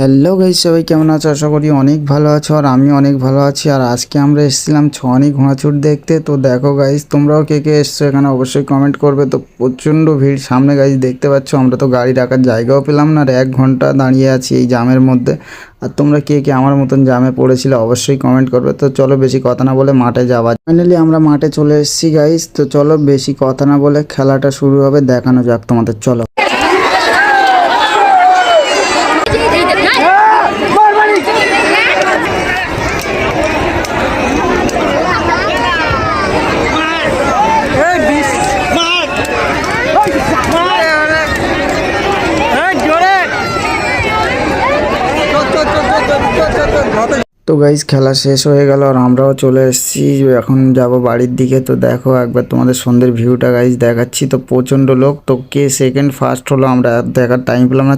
Hello guys, সবাই কেমন আছো? আশা করি অনেক ভালো আছো আর আমি অনেক ভালো আছি। আর আজকে আমরা এসেছিলাম ছনি ঘোড়াছুট দেখতে। তো দেখো গাইস, তোমরাও কে কে এসছো এখানে অবশ্যই কমেন্ট করবে। তো প্রচণ্ড ভিড় সামনে গাইস, দেখতে পাচ্ছ। আমরা তো গাড়ি রাখার জায়গাও পেলাম না আর 1 ঘন্টা দাঁড়িয়ে আছি এই জামের মধ্যে। আর তোমরা কে কে আমার মতন জামে পড়েছিলে অবশ্যই কমেন্ট করবে। তো চলো বেশি কথা না বলে মাঠে যাওয়া। ফাইনালি আমরা মাঠে চলে এসেছি গাইস। তো চলো বেশি কথা না বলে খেলাটা শুরু হবে, দেখানো যাক তোমাদের। চলো। তো গাইজ খেলা শেষ হয়ে গেল আর আমরাও চলে এসেছি। এখন যাব বাড়ির দিকে। তো দেখো একবার তোমাদের সন্ধ্যের ভিউটা গাইজ দেখাচ্ছি। তো প্রচণ্ড লোক। তো কে সেকেন্ড ফার্স্ট হলো আমরা দেখার টাইম পেলাম না।